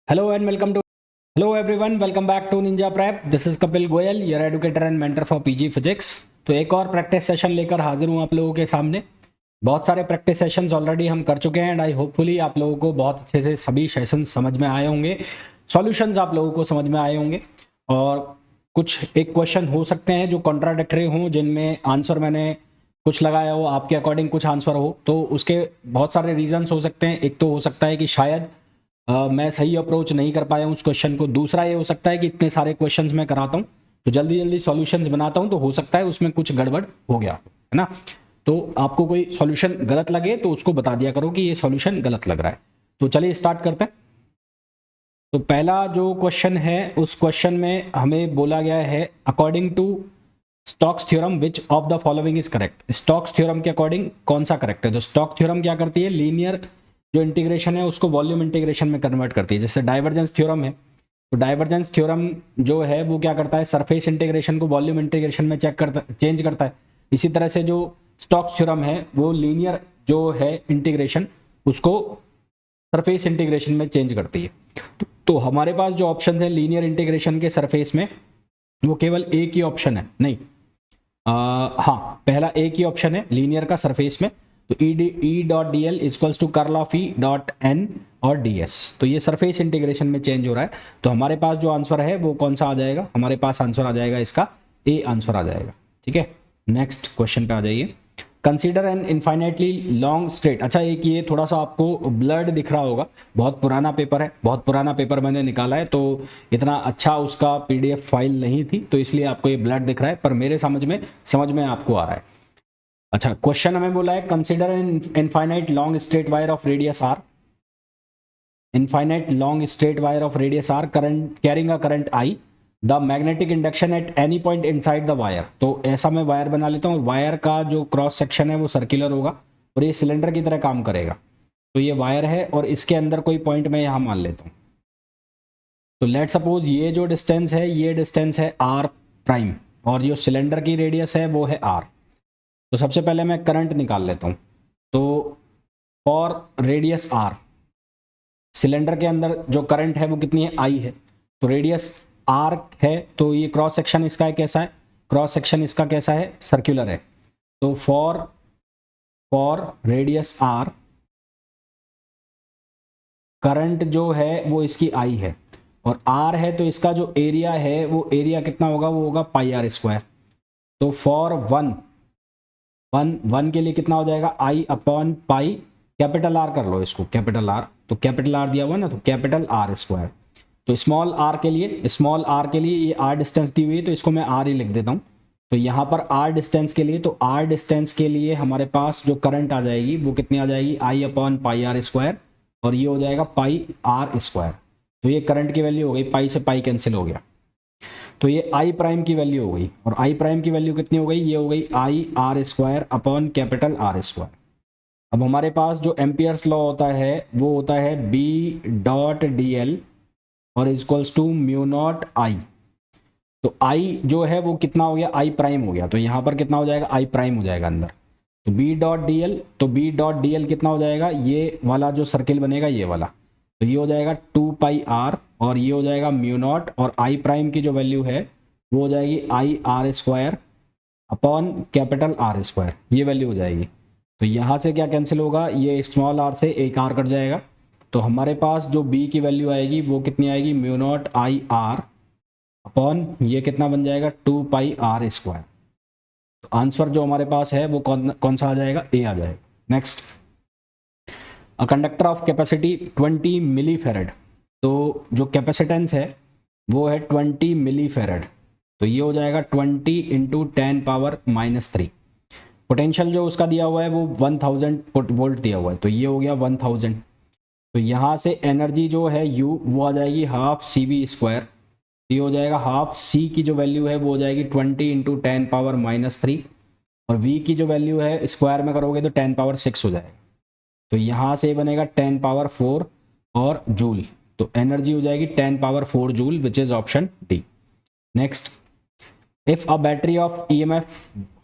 Hello and welcome to Hello everyone, welcome back to Ninja Prep. This is Kapil Goyal, your educator and mentor for PG Physics. तो एक और practice session लेकर हाजिर हूँ आप लोगों के सामने। बहुत सारे प्रैक्टिस सेशंस ऑलरेडी हम कर चुके हैं एंड आई होपफुली आप लोगों को बहुत अच्छे से सभी सेशन समझ में आए होंगे, सॉल्यूशंस आप लोगों को समझ में आए होंगे और कुछ एक क्वेश्चन हो सकते हैं जो कॉन्ट्राडिक्टरी हों, जिनमें आंसर मैंने कुछ लगाया हो, आपके अकॉर्डिंग कुछ आंसर हो, तो उसके बहुत सारे रीजंस हो सकते हैं। एक तो हो सकता है कि शायद मैं सही अप्रोच नहीं कर पाया हूँ उस क्वेश्चन को। दूसरा ये हो सकता है कि इतने सारे क्वेश्चंस मैं कराता हूँ तो जल्दी जल्दी सॉल्यूशंस बनाता हूँ, तो हो सकता है उसमें कुछ गड़बड़ हो गया है ना। तो आपको कोई सॉल्यूशन गलत लगे तो उसको बता दिया करो कि ये सॉल्यूशन गलत लग रहा है। तो चलिए स्टार्ट करते हैं। तो पहला जो क्वेश्चन है उस क्वेश्चन में हमें बोला गया है according to Stokes theorem which of the following is correct. Stokes theorem के अकॉर्डिंग कौन सा करेक्ट है? तो स्टोक्स थ्योरम क्या करती है, लीनियर जो इंटीग्रेशन है उसको वॉल्यूम इंटीग्रेशन में कन्वर्ट करती है। जैसे डाइवर्जेंस थ्योरम है, तो डाइवर्जेंस थ्योरम जो है वो क्या करता है, सरफेस इंटीग्रेशन को वॉल्यूम इंटीग्रेशन में चेंज करता है। इसी तरह से जो स्टोक्स थ्योरम है वो लीनियर जो है इंटीग्रेशन उसको सरफेस इंटीग्रेशन में चेंज करती है। तो हमारे पास जो ऑप्शन है लीनियर इंटीग्रेशन के सरफेस में वो केवल एक ही ऑप्शन है, नहीं हाँ, पहला एक ही ऑप्शन है लीनियर का सरफेस में। तो E dot d l equals to curl of E dot n और डी एस। तो ये सरफेस इंटीग्रेशन में चेंज हो रहा है। तो हमारे पास जो आंसर है वो कौन सा आ जाएगा? हमारे पास आंसर आ जाएगा इसका ए आंसर आ जाएगा। ठीक है, नेक्स्ट क्वेश्चन पे आ जाइए। Consider N infinitely long straight. अच्छा, एक ये थोड़ा सा आपको ब्लर्ड दिख रहा होगा, बहुत पुराना पेपर है, बहुत पुराना पेपर मैंने निकाला है, तो इतना अच्छा उसका पीडीएफ फाइल नहीं थी, तो इसलिए आपको ये ब्लर्ड दिख रहा है, पर मेरे समझ में आपको आ रहा है। अच्छा, क्वेश्चन हमें बोला है consider an infinite long straight wire of radius R, infinite long straight wire of radius R current carrying a current I, the magnetic induction at any point inside the wire. तो ऐसा मैं wire बना लेता हूँ, wire का जो cross section है वो सर्कुलर होगा और ये सिलेंडर की तरह काम करेगा। तो ये वायर है और इसके अंदर कोई पॉइंट मैं यहाँ मान लेता हूँ। तो लेट सपोज ये जो डिस्टेंस है ये डिस्टेंस है आर प्राइम और जो सिलेंडर की रेडियस है वो है आर। तो सबसे पहले मैं करंट निकाल लेता हूँ। तो फॉर रेडियस आर सिलेंडर के अंदर जो करंट है वो कितनी है, आई है। तो रेडियस आर है तो ये क्रॉस सेक्शन इसका कैसा है, क्रॉस सेक्शन इसका कैसा है, सर्कुलर है। तो फॉर रेडियस आर करंट जो है वो इसकी आई है और आर है तो इसका जो एरिया है वो एरिया कितना होगा, वो होगा पाई आर स्क्वायर। तो फॉर वन के लिए कितना हो जाएगा, आई अपॉन पाई, कैपिटल आर कर लो इसको, कैपिटल आर, तो कैपिटल आर दिया हुआ ना, तो कैपिटल आर स्क्वायर। तो स्मॉल आर के लिए ये आर डिस्टेंस दी हुई है तो इसको मैं आर ही लिख देता हूँ। तो यहाँ पर आर डिस्टेंस के लिए, तो आर डिस्टेंस के लिए हमारे पास जो करंट आ जाएगी वो कितनी आ जाएगी, आई अपॉन पाई आर स्क्वायर, और ये हो जाएगा पाई आर स्क्वायर। तो ये करंट की वैल्यू हो गई, पाई से पाई कैंसिल हो गया, तो ये आई प्राइम की वैल्यू हो गई। और आई प्राइम की वैल्यू कितनी हो गई, ये हो गई I R square upon capital R square. अब हमारे पास जो एम्पियर्स लॉ होता है वो होता है बी डॉट डी एल और equals to mu not I. तो आई जो है वो कितना हो गया, आई प्राइम हो गया, तो यहाँ पर कितना हो जाएगा, आई प्राइम हो जाएगा अंदर। तो बी डॉट डी एल, तो बी डॉट डी एल कितना हो जाएगा, ये वाला जो सर्किल बनेगा ये वाला, तो ये हो जाएगा 2 पाई आर और ये हो जाएगा म्यू नॉट, और आई प्राइम की जो वैल्यू है वो हो जाएगी I R square upon capital R square, ये वैल्यू हो जाएगी। तो यहाँ से क्या कैंसिल होगा, ये स्मॉल आर से एक आर कट जाएगा। तो हमारे पास जो बी की वैल्यू आएगी वो कितनी आएगी, mu not I R upon ये कितना बन जाएगा, 2 पाई आर स्क्वायर। तो आंसर जो हमारे पास है वो कौन सा आ जाएगा, ए आ जाएगा। Next, a conductor of capacity 20 मिली फेरेड। तो जो कैपेसिटेंस है वो है 20 मिली फेरेड, तो ये हो जाएगा 20 इंटू 10 पावर -3। पोटेंशियल जो उसका दिया हुआ है वो 1000 वोल्ट दिया हुआ है, तो ये हो गया 1000। तो यहाँ से एनर्जी जो है यू वो आ जाएगी हाफ सी वी स्क्वायर, ये हो जाएगा हाफ सी की जो वैल्यू है वो हो जाएगी 20 इंटू 10 पावर -3, और वी की जो वैल्यू है स्क्वायर में करोगे तो 10 पावर 6 हो जाएगा। तो यहाँ से बनेगा 10 पावर 4 और जूल, तो एनर्जी हो जाएगी 10 power 4 joule, which is option D. Next, if a battery of EMF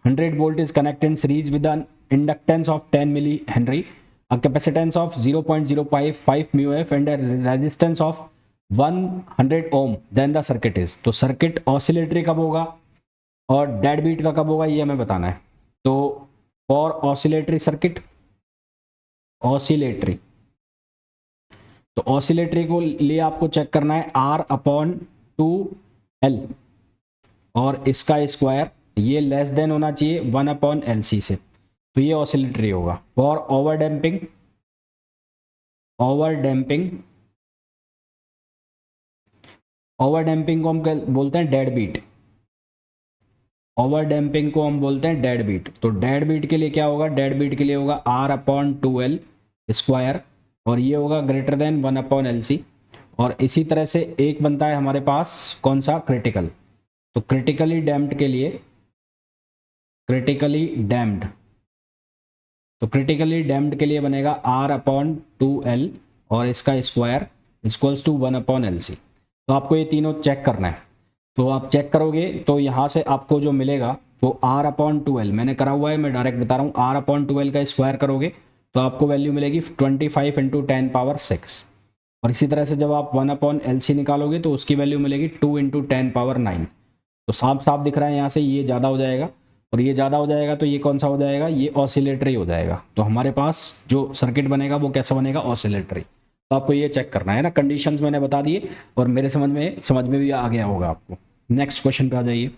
100 volt is connected in series with an inductance of 10 millihenry, a capacitance of 0.055 μF and a resistance of 100 ohm then the circuit is. तो circuit oscillatory कब होगा और dead beat का कब होगा ये हमें बताना है। तो फॉर ऑसिलेटरी सर्किट, ऑसिलेटरी, तो ऑसिलेटरी को लिए आपको चेक करना है R/2L और इसका स्क्वायर ये लेस देन होना चाहिए 1/LC से, तो ये ऑसिलेटरी होगा। For over damping, over damping, over damping को हम बोलते हैं डेड बीट, ओवर डैम्पिंग को हम बोलते हैं डेड बीट। तो डेड बीट के लिए क्या होगा, डेड बीट के लिए होगा R/2L स्क्वायर और ये होगा ग्रेटर देन 1/LC। और इसी तरह से एक बनता है हमारे पास कौन सा, क्रिटिकल। तो क्रिटिकली डैम्प्ड के लिए, क्रिटिकली डैम्प्ड, तो क्रिटिकली डैम्प्ड के लिए बनेगा R/2L और इसका स्क्वायर इक्वल्स टू 1/LC। तो आपको ये तीनों चेक करना है। तो आप चेक करोगे तो यहाँ से आपको जो मिलेगा वो R/2L मैंने करा हुआ है, मैं डायरेक्ट बता रहा हूँ। R/2L का स्क्वायर करोगे तो आपको वैल्यू मिलेगी 25 × 10⁶। और इसी तरह से जब आप 1/LC निकालोगे तो उसकी वैल्यू मिलेगी 2 × 10⁹। तो साफ साफ दिख रहा है यहाँ से ये ज़्यादा हो जाएगा और ये ज़्यादा हो जाएगा, तो ये कौन सा हो जाएगा, ये ऑसिलेटरी हो जाएगा। तो हमारे पास जो सर्किट बनेगा वो कैसा बनेगा, ऑसिलेटरी। तो आपको ये चेक करना है ना, कंडीशंस मैंने बता दिए और मेरे समझ में भी आ गया होगा आपको। नेक्स्ट क्वेश्चन पे आ जाइए।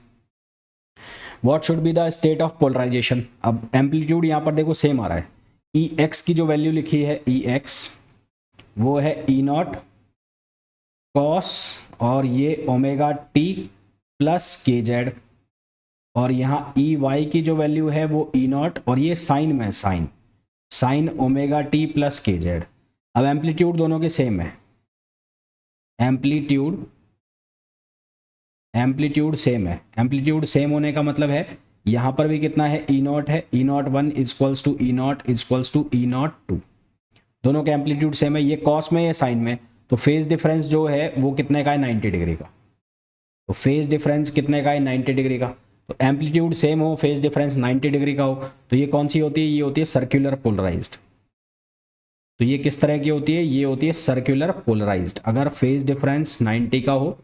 What should be the state of polarization. अब एम्पलीट्यूड यहाँ पर देखो सेम आ रहा है। Ex की जो वैल्यू लिखी है Ex वो है E0 cos और ये ओमेगा टी प्लस kz, और यहाँ Ey की जो वैल्यू है वो E0 और ये साइन में sine omega T plus kz। अब एम्पलीट्यूड दोनों के सेम है, एम्पलीट्यूड सेम है। एम्पलीट्यूड सेम होने का मतलब है यहाँ पर भी कितना है, E0 है, E0 1 इक्वल्स टू E0 2। दोनों के एम्पलीट्यूड सेम है, ये कॉस में, ये साइन में। तो फेज डिफरेंस जो है वो कितने का है, 90 डिग्री का। तो फेज डिफरेंस कितने का है, 90 डिग्री का। तो एम्पलीट्यूड सेम हो, फेज डिफरेंस 90 डिग्री का हो, तो ये कौन सी होती है, ये होती है सर्कुलर पोलराइज्ड। तो ये किस तरह की होती है, ये होती है सर्कुलर पोलराइज्ड। अगर फेज डिफरेंस 90 का हो,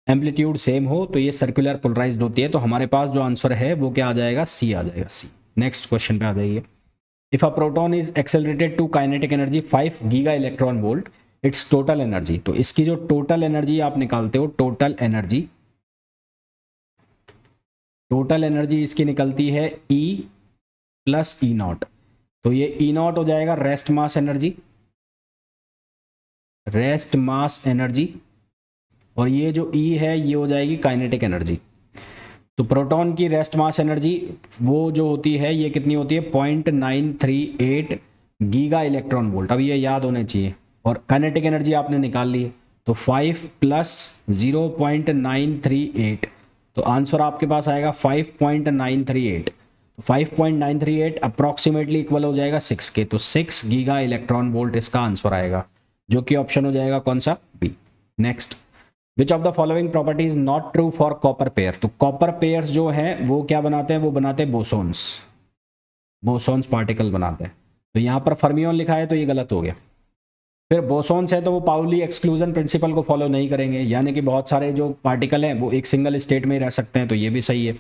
एम्पलीट्यूड सेम हो, तो ये सर्कुलर पोलराइज्ड होती है। तो हमारे पास जो आंसर है वो क्या आ जाएगा, सी आ जाएगा, सी। नेक्स्ट क्वेश्चन पे आ जाइए। If a proton is accelerated to kinetic energy 5 giga electron volt, its total energy. तो इसकी जो टोटल एनर्जी आप निकालते हो, टोटल एनर्जी इसकी निकलती है E प्लस E0। तो ये E0 हो जाएगा रेस्ट मास एनर्जी, और ये जो E है ये हो जाएगी काइनेटिक एनर्जी। तो प्रोटॉन की रेस्ट मास एनर्जी वो जो होती है ये कितनी होती है, 0.938 गीगा इलेक्ट्रॉन वोल्ट। अब ये याद होने चाहिए। और काइनेटिक एनर्जी आपने निकाल ली है, तो 5 + 0.938, तो आंसर आपके पास आएगा 5.938। तो 5.938 अप्रॉक्सीमेटली इक्वल हो जाएगा 6 के। तो 6 गीगा इलेक्ट्रॉन वोल्ट इसका आंसर आएगा, जो कि ऑप्शन हो जाएगा कौन सा, B. Next, which of the following property is not true for Cooper pair. तो कॉपर पेयर्स जो है वो क्या बनाते हैं, वो बनाते हैं बोसोन्स पार्टिकल बनाते हैं। तो यहाँ पर फर्मियोन लिखा है तो ये गलत हो गया। फिर बोसोन्स है तो वो पाउली एक्सक्लूजन प्रिंसिपल को फॉलो नहीं करेंगे, यानी कि बहुत सारे जो पार्टिकल हैं वो एक सिंगल स्टेट में ही रह सकते हैं, तो ये भी सही है।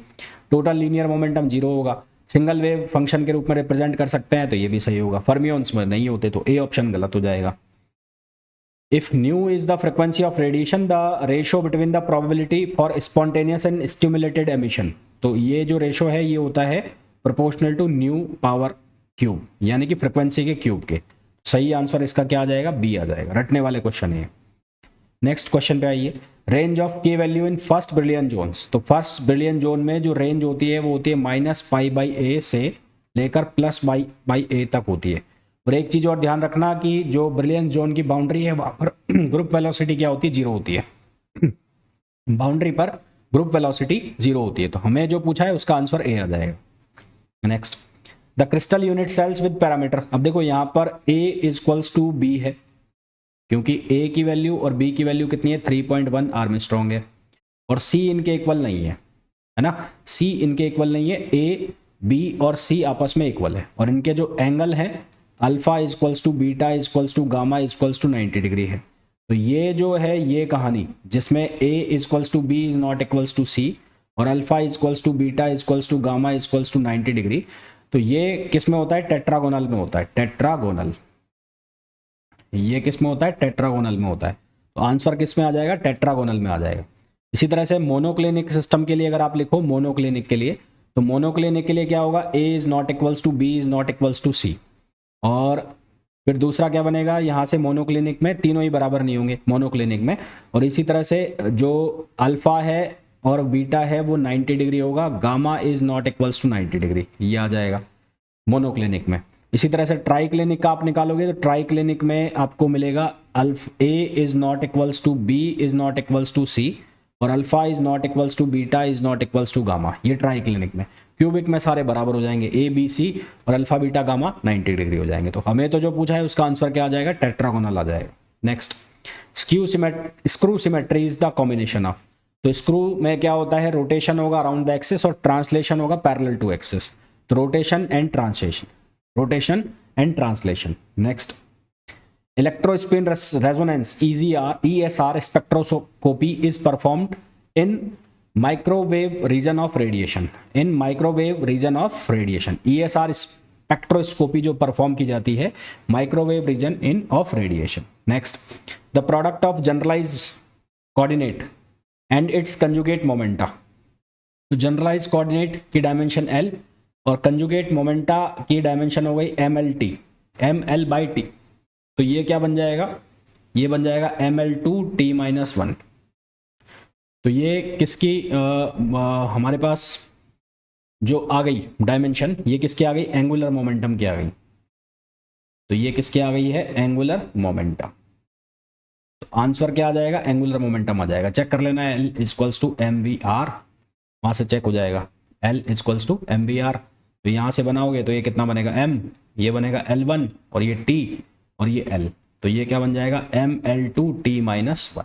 टोटल लीनियर मोमेंटम 0 होगा, सिंगल वेव फंक्शन के रूप में रिप्रेजेंट कर सकते हैं, तो ये भी सही होगा। फर्मियोन्स में नहीं होते, तो ए ऑप्शन गलत हो जाएगा। If nu is the frequency of radiation, the ratio between the probability for spontaneous and stimulated emission. तो ये जो रेशो है ये होता है proportional to nu power cube, यानी कि फ्रिक्वेंसी के क्यूब के। सही आंसर इसका क्या आ जाएगा, बी आ जाएगा। रटने वाले क्वेश्चन है। नेक्स्ट क्वेश्चन पे आइए। Range of k value in first Brillouin zones. तो फर्स्ट ब्रिलियन जोन में जो रेंज होती है वो होती है -π/a से लेकर +π/a तक होती है। और एक चीज और ध्यान रखना कि जो ब्रिलियन जोन की बाउंड्री है वहां पर ग्रुप वेलोसिटी क्या होती है, 0 होती है। बाउंड्री पर ग्रुप वेलोसिटी 0 होती है, तो हमें जो पूछा है उसका आंसर ए आ जाएगा। Next, the crystal unit cells with parameter. अब देखो यहाँ पर A = B है, क्योंकि A की वैल्यू और B की वैल्यू कितनी है, 3.1 आर्मस्ट्रॉन्ग है। और C इनके इक्वल नहीं है ना, C इनके इक्वल नहीं है। A, B और C आपस में इक्वल है, और इनके जो एंगल है अल्फा = बीटा = गामा = 90 डिग्री है। तो ये जो है ये कहानी जिसमें a equals to b is not equals to c और alpha equals to beta equals to gamma equals to 90 degree, तो ये किस में होता है? टेट्रागोनल में होता है, टेट्रागोनल। ये किस में होता है? टेट्रागोनल में होता है। तो आंसर किस में आ जाएगा? टेट्रागोनल में आ जाएगा। इसी तरह से मोनोक्लिनिक सिस्टम के लिए अगर आप लिखो मोनोक्लिनिक के लिए, तो मोनोक्लिनिक के लिए क्या होगा? a is not equals to b is not equals to c. और फिर दूसरा क्या बनेगा? यहाँ से मोनोक्लिनिक में तीनों ही बराबर नहीं होंगे मोनोक्लिनिक में, और इसी तरह से जो अल्फा है और बीटा है वो 90 डिग्री होगा, gamma is not equals to 90 degree, ये आ जाएगा मोनोक्लिनिक में। इसी तरह से ट्राई क्लिनिक का आप निकालोगे तो ट्राई क्लिनिक में आपको मिलेगा alpha a is not equals to b is not equals to c और alpha is not equals to beta is not equals to gamma, ये ट्राई क्लिनिक में। क्यूबिक में सारे बराबर हो जाएंगे, ए बी सी और अल्फा बीटा गामा 90 डिग्री हो जाएंगे। तो हमें तो जो पूछा है उसका आंसर क्या आ जाएगा? टेट्रागोनल आ जाएगा। Next, screw symmetry is the combination of. तो स्क्रू में क्या होता है? रोटेशन होगा अराउंड द एक्सिस और ट्रांसलेशन होगा पैरेलल टू एक्सिस। तो rotation and translation, rotation and translation. Next, electron spin resonance ESR spectroscopy is performed in microwave region of radiation, in microwave region of radiation. ESR spectroscopy जो perform की जाती है microwave region in of radiation. Next, the product of generalize coordinate and it's conjugate momenta. तो generalise coordinate की dimension L और conjugate momenta की dimension हो गई ML/T। तो ये क्या बन जाएगा? ये बन जाएगा ML2T-1। तो ये किसकी हमारे पास जो आ गई डायमेंशन, ये किसकी आ गई? एंगुलर मोमेंटम की आ गई। तो ये किसकी आ गई है? Angular momentum. तो आंसर क्या आ जाएगा? एंगुलर मोमेंटम आ जाएगा। चेक कर लेना, L इक्वल्स टू MVR, वहां से चेक हो जाएगा, L इक्वल्स टू MVR। तो यहां से बनाओगे तो ये कितना बनेगा? M, ये बनेगा L1 और ये T और ये L। तो ये क्या बन जाएगा? ML2T-1।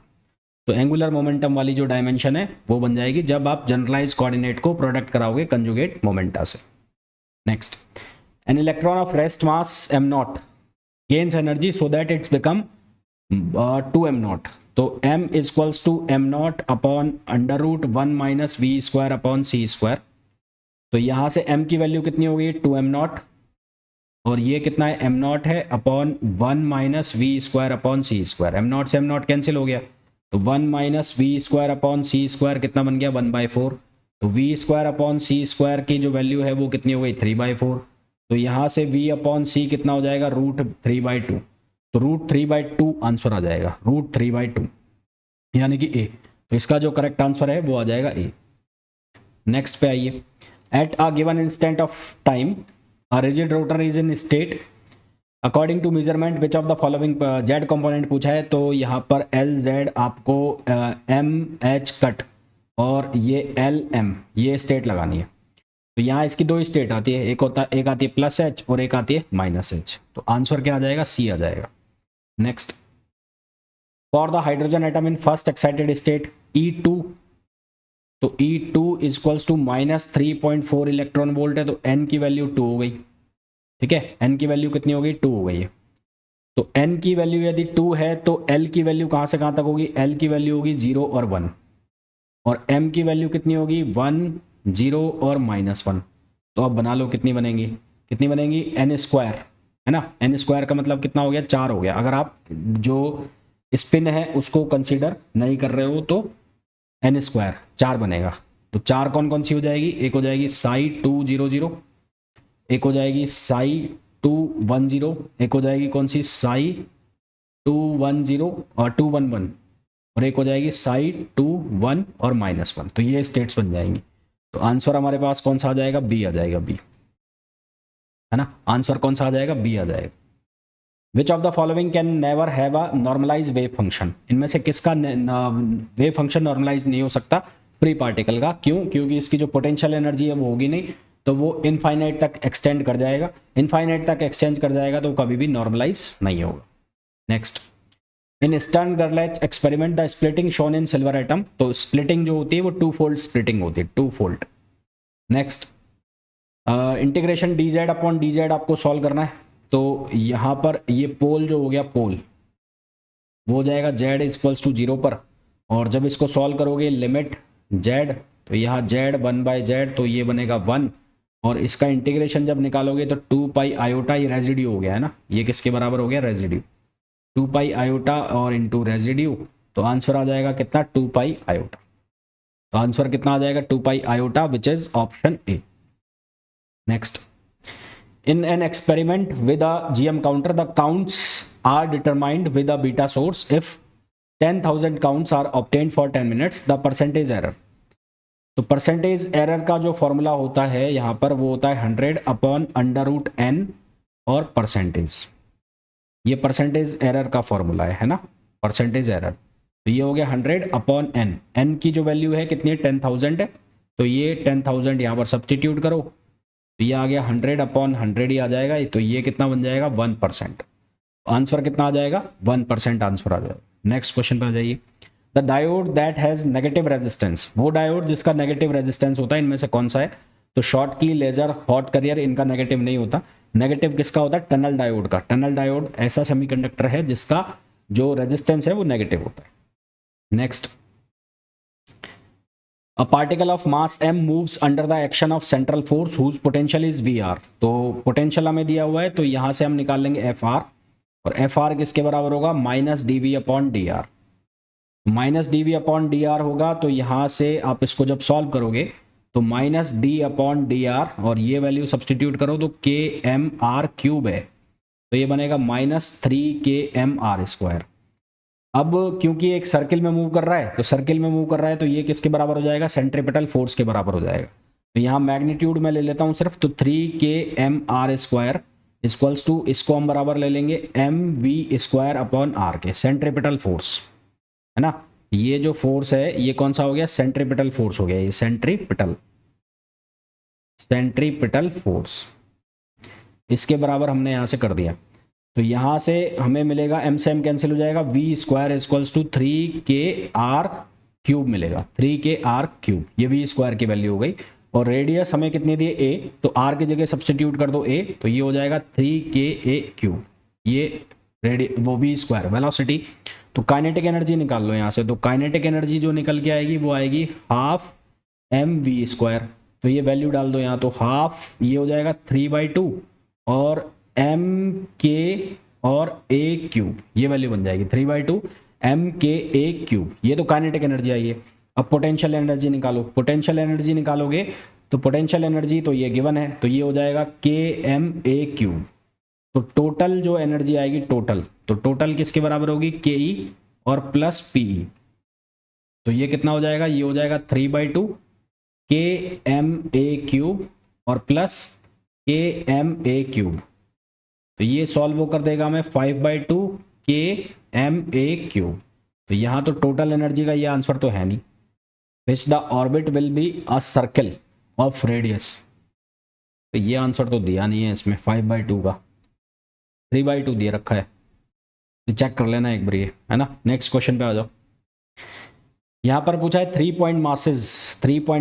तो एंगुलर मोमेंटम वाली जो डायमेंशन है वो बन जाएगी जब आप जनरलाइज कोऑर्डिनेट को प्रोडक्ट कराओगे कंजुगेट मोमेंटा से। Next, an electron of rest mass m0 gains energy so that its become 2m0। तो m equals to m0 upon √1 minus v square upon c square. तो यहाँ से m की value कितनी होगी? 2m0 और ये कितना है? m0 है upon 1 minus v square upon c square. m0 से m0 कैंसिल हो गया, तो 1 minus v square upon c square कितना बन गया? 1/4। तो v square upon c square की जो वैल्यू है वो कितनी हो गई? 3/4। तो यहाँ से v अपॉन सी कितना हो जाएगा? √3/2। तो √3/2 आंसर आ जाएगा, √3/2 यानी कि ए। तो इसका जो करेक्ट आंसर है वो आ जाएगा ए। नेक्स्ट पे आइए, at a given instant of time a rigid rotor is in state according to measurement which of the following z component पूछा है। तो यहाँ पर LZ आपको MH कट और ये LM ये स्टेट लगानी है। तो यहाँ इसकी दो स्टेट आती है, एक आती है +H और एक आती है -H। तो आंसर क्या आ जाएगा? C आ जाएगा। Next, for the hydrogen atom in first excited state E2, तो E2 equals to -3.4 electron volt है। तो N की वैल्यू 2 हो गई, ठीक है। N की वैल्यू कितनी हो गई? 2 हो गई है। तो N की वैल्यू यदि 2 है तो L की वैल्यू कहाँ से कहाँ तक होगी? L की वैल्यू होगी 0 और 1 और M की वैल्यू कितनी होगी? 1, 0 और -1। तो अब बना लो कितनी बनेंगी? कितनी बनेंगी? N स्क्वायर, है ना। N स्क्वायर का मतलब कितना हो गया? 4 हो गया। अगर आप जो स्पिन है उसको कंसीडर नहीं कर रहे हो तो N स्क्वायर 4 बनेगा। तो 4 कौन कौन सी हो जाएगी? एक हो जाएगी Psi200, एक हो जाएगी Psi210, एक हो जाएगी कौन सी? Psi210 और 211 और एक हो जाएगी Psi21 और -1। तो ये स्टेट्स बन जाएंगी। तो आंसर हमारे पास कौन सा आ जाएगा? बी आ जाएगा, बी, है ना। आंसर कौन सा आ जाएगा? बी आ जाएगा। Which of the following can never have a normalize wave function. इनमें से किसका वेव फंक्शन नॉर्मलाइज नहीं हो सकता? फ्री पार्टिकल का। क्यों? क्योंकि इसकी जो पोटेंशियल एनर्जी है वो होगी नहीं, तो वो इनफाइनाइट तक एक्सटेंड कर जाएगा। इनफाइनाइट तक एक्सटेंड कर जाएगा तो कभी भी नॉर्मलाइज नहीं होगा। Next, in Stern Gerlach experiment the splitting shown in silver atom. तो स्प्लिटिंग जो होती है वो 2-fold स्प्लिटिंग होती है, 2-fold। Next, integration dz upon dz आपको सॉल्व करना है। तो यहाँ पर ये पोल जो हो गया, पोल वो हो जाएगा z इक्वल्स टू 0 पर, और जब इसको सॉल्व करोगे लिमिट z, तो यहाँ z 1/z, तो ये बनेगा 1, और इसका इंटीग्रेशन जब निकालोगे तो 2 पाई आयोटा, ये रेजिड्यू हो गया है ना, ये किसके बराबर हो गया, रेजिड्यू, 2 पाई आयोटा और इंटू रेजिड्यू, तो आंसर आ जाएगा कितना, 2 पाई आयोटा। तो आंसर कितना आ जाएगा, 2 पाई iota, which is option A. Next, in an experiment with a GM counter, the counts are determined with a beta source. If 10,000 counts are obtained for 10 minutes, the percentage error. तो percentage error का जो formula होता है यहाँ पर वो होता है 100 अपॉन अंडर रूट एन और परसेंटेज, ये परसेंटेज एरर का फॉर्मूला है ना, परसेंटेज एरर। तो ये हो गया 100 अपॉन एन, एन की जो वैल्यू है कितनी है, 10,000 है, तो ये 10,000 यहाँ पर सब्सटीट्यूट करो, तो ये आ गया 100 अपॉन 100 ही आ जाएगा, तो ये कितना बन जाएगा, 1%। आंसर कितना आ जाएगा, 1% आंसर आ जाएगा। नेक्स्ट क्वेश्चन पे आ जाइए। The diode that has negative resistance, वो डायोड जिसका नेगेटिव रेजिस्टेंस होता है इनमें से कौन सा है, तो शॉर्ट की, लेजर, हॉट करियर, इनका नेगेटिव नहीं होता। नेगेटिव किसका होता है, टनल डायोड का। टनल डायोड ऐसा सेमीकंडक्टर है जिसका जो रेजिस्टेंस है वो नेगेटिव होता है। Next, A particle of mass m moves under the action of central force whose potential is Vr। तो पोटेंशियल हमें दिया हुआ है, तो यहां से हम निकाल लेंगे Fr, और Fr किसके बराबर होगा, minus dv upon D R. Minus dv upon D R होगा, तो यहां से आप इसको जब सॉल्व करोगे तो minus d upon D R, और ये वैल्यू सब्सटीट्यूट करो तो के एम आर क्यूब है, तो ये बनेगा -3 kmr²। अब क्योंकि एक सर्किल में मूव कर रहा है, तो सर्किल में मूव कर रहा है तो ये किसके बराबर हो जाएगा, सेंट्रीपिटल फोर्स के बराबर हो जाएगा। तो यहाँ मैग्नीट्यूड में ले लेता हूँ सिर्फ, तो 3 kmr² इक्वल्स टू, इसको हम बराबर ले लेंगे mv² अपॉन आर के, सेंट्रीपिटल फोर्स है ना। ये जो फोर्स है ये कौन सा हो गया, सेंट्रीपिटल फोर्स हो गया, ये सेंट्रीपिटल फोर्स, इसके बराबर हमने यहाँ से कर दिया। तो यहाँ से हमें मिलेगा, m से m कैंसिल हो जाएगा, v² इक्वल्स टू 3kr³ मिलेगा, 3kr³, ये v² की वैल्यू हो गई। और रेडियस हमें कितनी दी है, a, तो r की जगह सब्सटीट्यूट कर दो a, तो ये हो जाएगा 3ka³, ये वो v²। वेलोसिटी, तो काइनेटिक एनर्जी निकाल लो यहाँ से, तो काइनेटिक एनर्जी जो निकल के आएगी वो आएगी हाफ mv², तो ये वैल्यू डाल दो यहाँ, तो हाफ ये हो जाएगा 3/2 और mk और a³, ये वैल्यू बन जाएगी 3/2 mka³, ये तो काइनेटिक एनर्जी आई है। अब पोटेंशियल एनर्जी निकालो, पोटेंशियल एनर्जी निकालोगे तो पोटेंशियल एनर्जी तो ये गिवन है, तो ये हो जाएगा kma³। तो टोटल जो एनर्जी आएगी, तो टोटल किसके बराबर होगी, ke और प्लस pe, तो ये कितना हो जाएगा, ये हो जाएगा 3/2 kma³ और प्लस kma³, तो ये सॉल्व वो कर देगा हमें 5/2 kma³। तो यहाँ तो टोटल एनर्जी का ये आंसर तो है नहीं, which the orbit will be a circle of radius, तो ये आंसर तो दिया नहीं है इसमें 5/2 का, 3/2 दिया रखा है, तो चेक कर लेना एक बार ये, है ना। नेक्स्ट क्वेश्चन पे आ जाओ। यहाँ पर पूछा है 3 पॉइंट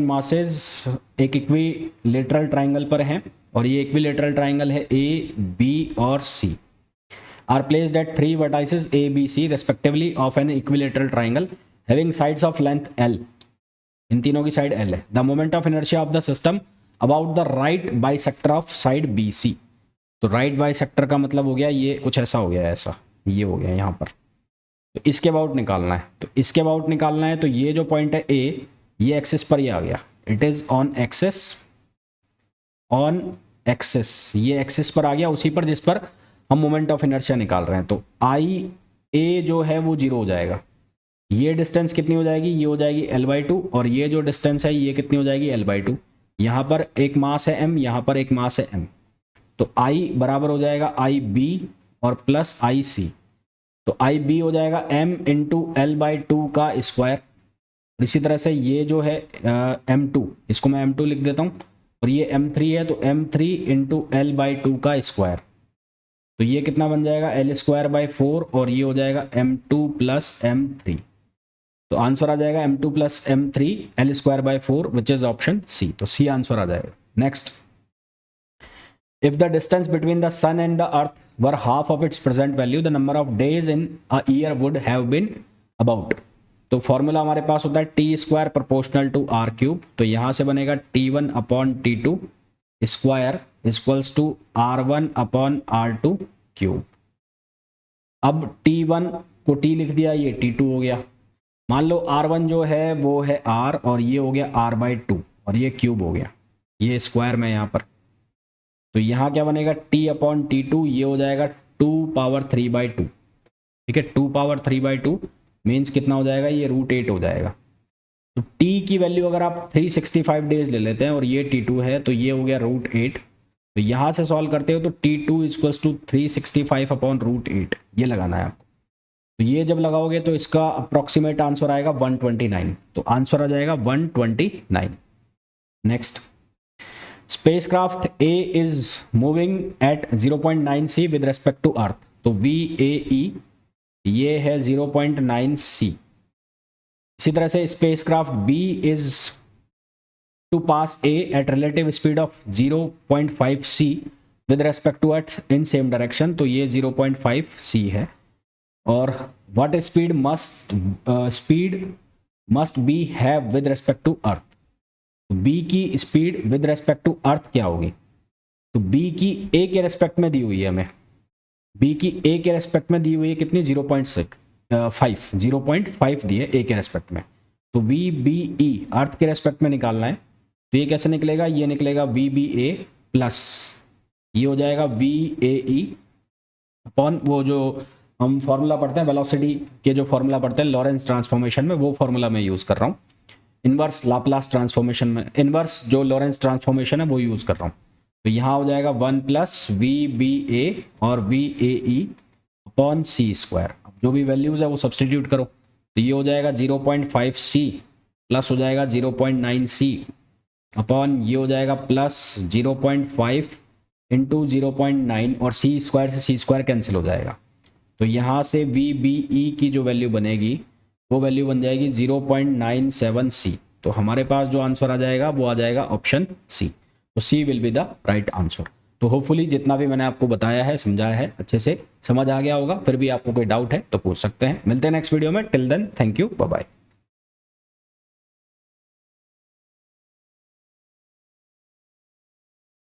मासेज एक इक्विलेटरल ट्राइंगल पर हैं, और ये इक्विलेटरल ट्राइंगल है ए, बी और c, are placed at 3 vertices a, b, c respectively of an equilateral triangle having sides of length l, इन तीनों की साइड l है। The moment of inertia of the system about the right bisector of side b c, तो right bisector का मतलब हो गया ये कुछ ऐसा हो गया, ऐसा ये हो गया यहाँ पर, तो इसके अबाउट निकालना है, तो इसके अबाउट निकालना है, तो ये जो पॉइंट है ए, ये एक्सिस पर ही आ गया, इट इज ऑन एक्सिस, ये एक्सिस पर आ गया, उसी पर जिस पर हम मोमेंट ऑफ इनर्शिया निकाल रहे हैं। तो आई ए जो है वो 0 हो जाएगा, ये डिस्टेंस कितनी हो जाएगी, ये हो जाएगी l/2, और ये जो डिस्टेंस है ये कितनी हो जाएगी, l/2। यहाँ पर एक मास है m, यहाँ पर एक मास है m, तो I बराबर हो जाएगा IB और प्लस IC, तो IB हो जाएगा m इंटू l/2 का स्क्वायर, और इसी तरह से ये जो है m2, इसको मैं m2 लिख देता हूँ, और ये m3 है, तो m3 इंटू l/2 का स्क्वायर, तो ये कितना बन जाएगा l²/4, और ये हो जाएगा m2 प्लस m3, तो आंसर आ जाएगा m2 प्लस m3 l²/4 which is option सी, तो सी आंसर आ जाएगा। Next, If the distance between the sun and the earth were half of its present value, the number of days in a year would have been about. तो formula हमारे पास होता है t square proportional to r cube, तो यहां से बनेगा T1 अपॉन T2 square equals to R1 अपॉन R2 क्यूब। अब T1 को T लिख दिया, ये T2 हो गया। मान लो R1 जो है वो है R और ये हो गया R/2 और ये क्यूब हो गया, ये स्क्वायर में यहाँ पर। तो यहाँ क्या बनेगा T अपॉन T2, ये हो जाएगा 2^3/2। ठीक है, 2^3/2 मीन्स कितना हो जाएगा, ये √8 हो जाएगा। तो T की वैल्यू अगर आप 365 डेज ले लेते हैं और ये T2 है तो ये हो गया √8। तो यहाँ से सॉल्व करते हो तो T2 इक्वल्स टू 365 अपॉन √8 ये लगाना है आपको। तो ये जब लगाओगे तो इसका अप्रॉक्सीमेट आंसर आएगा 129। तो आंसर आ जाएगा 129। Next, spacecraft A is moving at 0.9 C with respect to earth. तो VAE ये है 0.9 C। इसी तरह से spacecraft B is to pass A at relative speed of 0.5 C with respect to earth in same direction. तो ये 0.5 C है। और what speed must be have with respect to earth. तो बी की speed with respect to earth क्या होगी, तो B की ए के रेस्पेक्ट में दी हुई है हमें, बी की ए के रेस्पेक्ट में दी हुई है कितनी 0.5 दी है ए के रेस्पेक्ट में। तो वी बी ई अर्थ के रेस्पेक्ट में निकालना है। तो ये कैसे निकलेगा, ये निकलेगा वी बी ए प्लस ये हो जाएगा वी ए ई अपॉन वो जो हम फॉर्मूला पढ़ते हैं वेलोसिटी के, जो फॉर्मूला पढ़ते हैं लॉरेंस ट्रांसफॉर्मेशन में, वो फॉर्मूला मैं यूज़ कर रहा हूँ। इनवर्स लाप्लास ट्रांसफॉर्मेशन में इनवर्स जो लॉरेंस ट्रांसफॉर्मेशन है वो यूज़ कर रहा हूँ। तो यहाँ हो जाएगा 1 प्लस वी बी ए और v A E upon c square. अब जो भी वैल्यूज़ है वो सब्सटीट्यूट करो। तो ये हो जाएगा 0.5 सी प्लस हो जाएगा 0.9 सी अपॉन ये हो जाएगा प्लस 0.5 इंटू 0.9 और सी स्क्वायर से सी स्क्वायर कैंसिल हो जाएगा। तो यहाँ से वी बी ई की जो वैल्यू बनेगी वो वैल्यू बन जाएगी 0.97 सी। तो हमारे पास जो आंसर आ जाएगा वो आ जाएगा ऑप्शन सी। तो c will be the right answer. तो होपफुली जितना भी मैंने आपको बताया है समझाया है अच्छे से समझ आ गया होगा। फिर भी आपको कोई डाउट है तो पूछ सकते हैं। मिलते हैं नेक्स्ट वीडियो में। Till then thank you, bye bye.